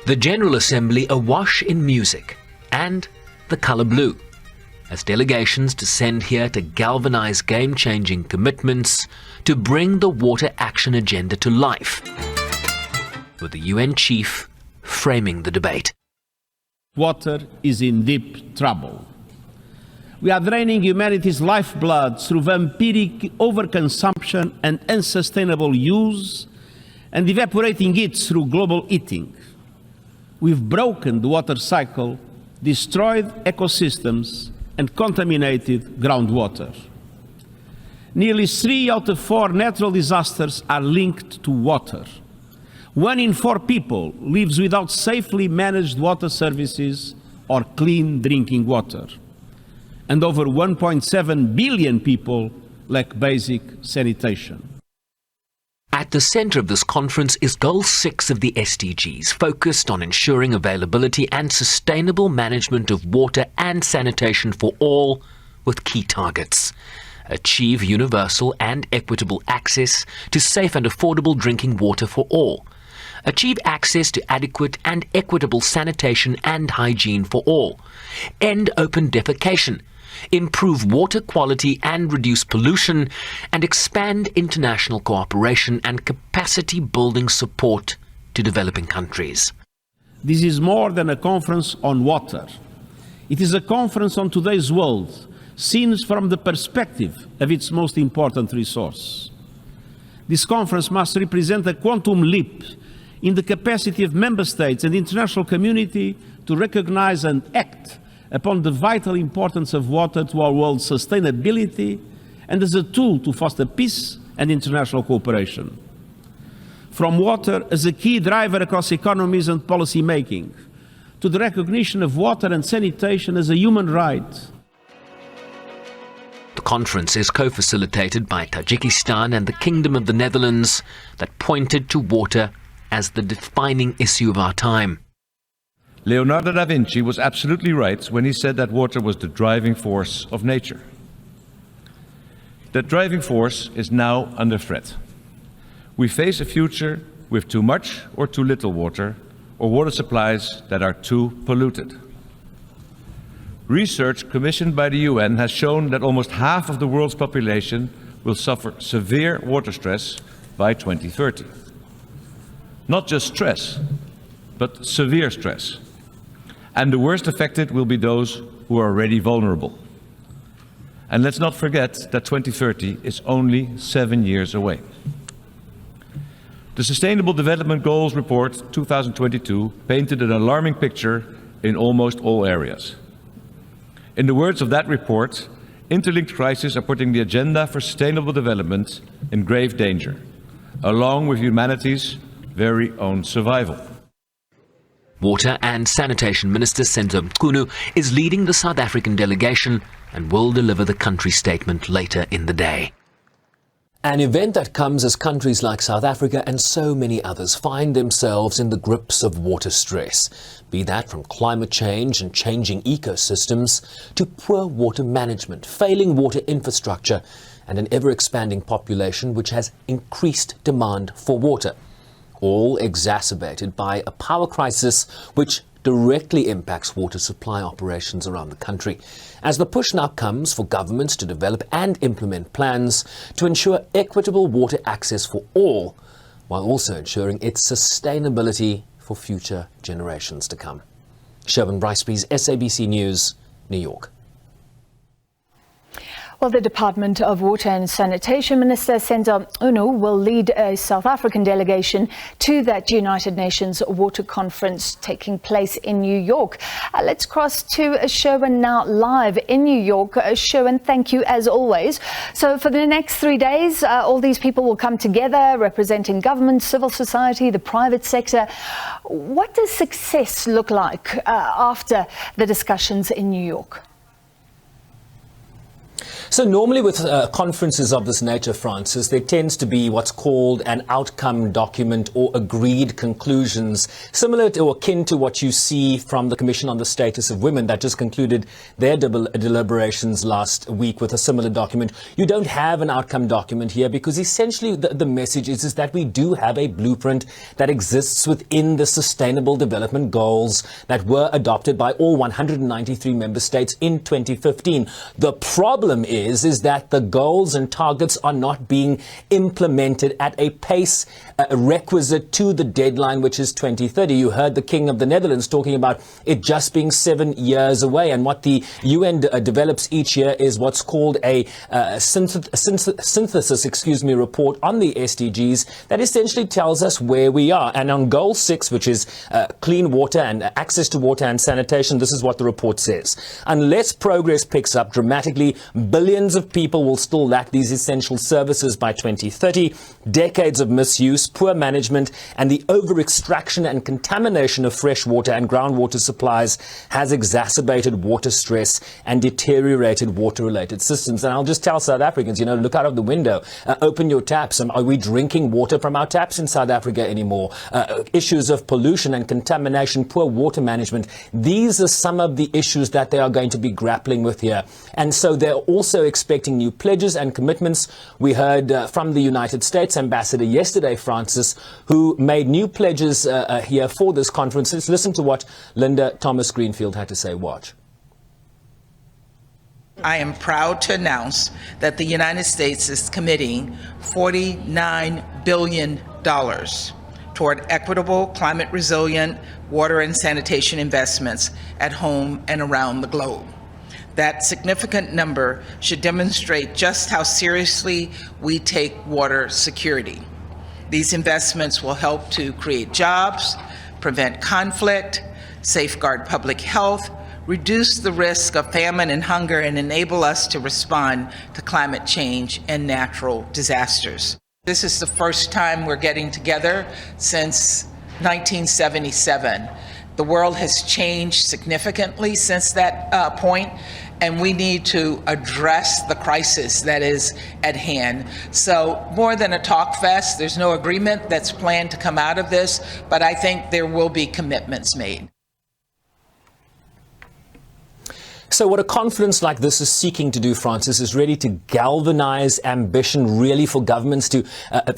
The General Assembly awash in music and the colour blue, as delegations descend here to galvanise game-changing commitments to bring the water action agenda to life, with the UN chief framing the debate. Water is in deep trouble. We are draining humanity's lifeblood through vampiric overconsumption and unsustainable use, and evaporating it through global eating. We've broken the water cycle, destroyed ecosystems, and contaminated groundwater. Nearly 3 out of 4 natural disasters are linked to water. 1 in 4 people lives without safely managed water services or clean drinking water. And over 1.7 billion people lack basic sanitation. At the centre of this conference is Goal 6 of the SDGs, focused on ensuring availability and sustainable management of water and sanitation for all, with key targets. Achieve universal and equitable access to safe and affordable drinking water for all. Achieve access to adequate and equitable sanitation and hygiene for all. End open defecation. Improve water quality and reduce pollution, and expand international cooperation and capacity building support to developing countries. This is more than a conference on water. It is a conference on today's world, seen from the perspective of its most important resource. This conference must represent a quantum leap in the capacity of member states and the international community to recognize and act upon the vital importance of water to our world's sustainability and as a tool to foster peace and international cooperation. From water as a key driver across economies and policy making, to the recognition of water and sanitation as a human right. The conference is co-facilitated by Tajikistan and the Kingdom of the Netherlands, that pointed to water as the defining issue of our time. Leonardo da Vinci was absolutely right when he said that water was the driving force of nature. That driving force is now under threat. We face a future with too much or too little water, or water supplies that are too polluted. Research commissioned by the UN has shown that almost half of the world's population will suffer severe water stress by 2030. Not just stress, but severe stress. And the worst affected will be those who are already vulnerable. And let's not forget that 2030 is only 7 years away. The Sustainable Development Goals Report 2022 painted an alarming picture in almost all areas. In the words of that report, interlinked crises are putting the agenda for sustainable development in grave danger, along with humanity's very own survival. Water and Sanitation Minister Senzo Mchunu is leading the South African delegation and will deliver the country statement later in the day. An event that comes as countries like South Africa and so many others find themselves in the grips of water stress, be that from climate change and changing ecosystems to poor water management, failing water infrastructure, and an ever-expanding population which has increased demand for water. All exacerbated by a power crisis which directly impacts water supply operations around the country, as the push now comes for governments to develop and implement plans to ensure equitable water access for all, while also ensuring its sustainability for future generations to come. Sherwin Bryce-Pease, SABC News, New York. Well, the Department of Water and Sanitation Minister Senzo Mchunu will lead a South African delegation to that United Nations Water Conference taking place in New York. Let's cross to Sherwin now live in New York. Sherwin, thank you as always. So for the next 3 days, all these people will come together representing government, civil society, the private sector. What does success look like after the discussions in New York? So normally with conferences of this nature, Francis, there tends to be what's called an outcome document or agreed conclusions, similar to or akin to what you see from the Commission on the Status of Women that just concluded their deliberations last week with a similar document. You don't have an outcome document here because essentially the message is that we do have a blueprint that exists within the Sustainable Development Goals that were adopted by all 193 member states in 2015. The problem is that the goals and targets are not being implemented at a pace requisite to the deadline, which is 2030. You heard the King of the Netherlands talking about it just being 7 years away. And what the UN develops each year is what's called a synthesis report on the SDGs that essentially tells us where we are. And on Goal 6, which is clean water and access to water and sanitation, this is what the report says. Unless progress picks up dramatically, billions of people will still lack these essential services by 2030. Decades of misuse, poor management, and the over-extraction and contamination of fresh water and groundwater supplies has exacerbated water stress and deteriorated water-related systems. And I'll just tell South Africans, look out of the window, open your taps. Are we drinking water from our taps in South Africa anymore? Issues of pollution and contamination, poor water management. These are some of the issues that they are going to be grappling with here. And so they're also expecting new pledges and commitments. We heard from the United States ambassador yesterday, Francis, who made new pledges here for this conference. Let's listen to what Linda Thomas-Greenfield had to say. Watch. I am proud to announce that the United States is committing $49 billion toward equitable, climate-resilient water and sanitation investments at home and around the globe. That significant number should demonstrate just how seriously we take water security. These investments will help to create jobs, prevent conflict, safeguard public health, reduce the risk of famine and hunger, and enable us to respond to climate change and natural disasters. This is the first time we're getting together since 1977. The world has changed significantly since that point, and we need to address the crisis that is at hand. So more than a talk fest, there's no agreement that's planned to come out of this, but I think there will be commitments made. So what a conference like this is seeking to do, Francis, is really to galvanize ambition, really for governments to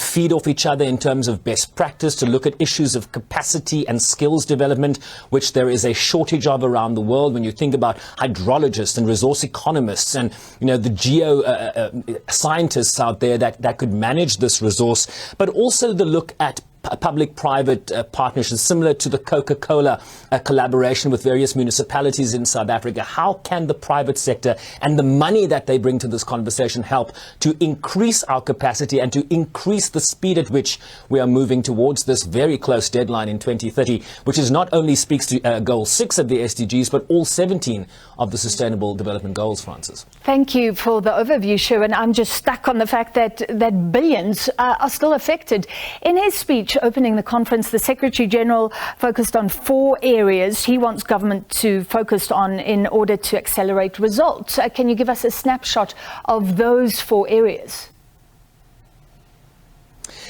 feed off each other in terms of best practice, to look at issues of capacity and skills development, which there is a shortage of around the world. When you think about hydrologists and resource economists and, the geo scientists out there that could manage this resource, but also the look at public-private partnerships, similar to the Coca-Cola collaboration with various municipalities in South Africa. How can the private sector and the money that they bring to this conversation help to increase our capacity and to increase the speed at which we are moving towards this very close deadline in 2030, which is not only speaks to Goal 6 of the SDGs, but all 17 of the Sustainable Development Goals, Francis. Thank you for the overview, Sherwin. I'm just stuck on the fact that billions are still affected. In his speech opening the conference, the Secretary General focused on 4 areas he wants government to focus on in order to accelerate results. Can you give us a snapshot of those 4 areas?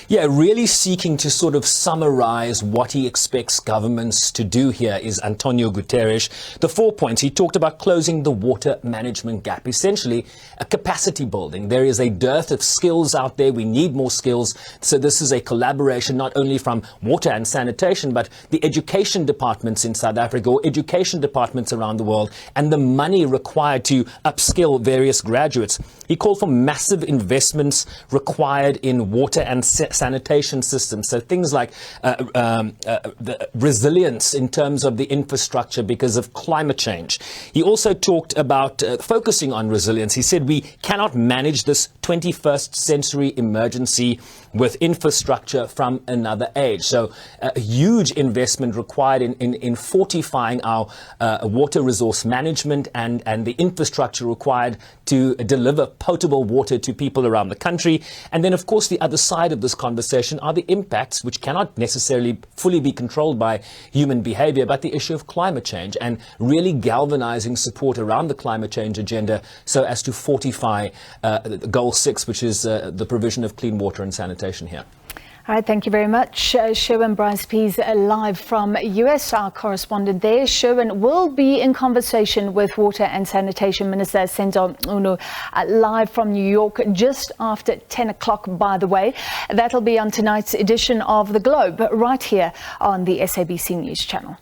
Yeah, really seeking to sort of summarize what he expects governments to do here is Antonio Guterres. The 4 points, he talked about closing the water management gap, essentially a capacity building. There is a dearth of skills out there. We need more skills. So this is a collaboration not only from water and sanitation, but the education departments in South Africa or education departments around the world and the money required to upskill various graduates. He called for massive investments required in water and sanitation systems. So things like the resilience in terms of the infrastructure because of climate change. He also talked about focusing on resilience. He said we cannot manage this 21st century emergency with infrastructure from another age. So a huge investment required in fortifying our water resource management and the infrastructure required to deliver potable water to people around the country. And then, of course, the other side of this conversation are the impacts, which cannot necessarily fully be controlled by human behavior, but the issue of climate change and really galvanizing support around the climate change agenda so as to fortify Goal 6, which is the provision of clean water and sanitation here. All right, thank you very much. Sherwin Bryce-Pease live from US, our correspondent there. Sherwin will be in conversation with Water and Sanitation Minister Senzo Mchunu live from New York just after 10 o'clock, by the way. That'll be on tonight's edition of The Globe, right here on the SABC News Channel.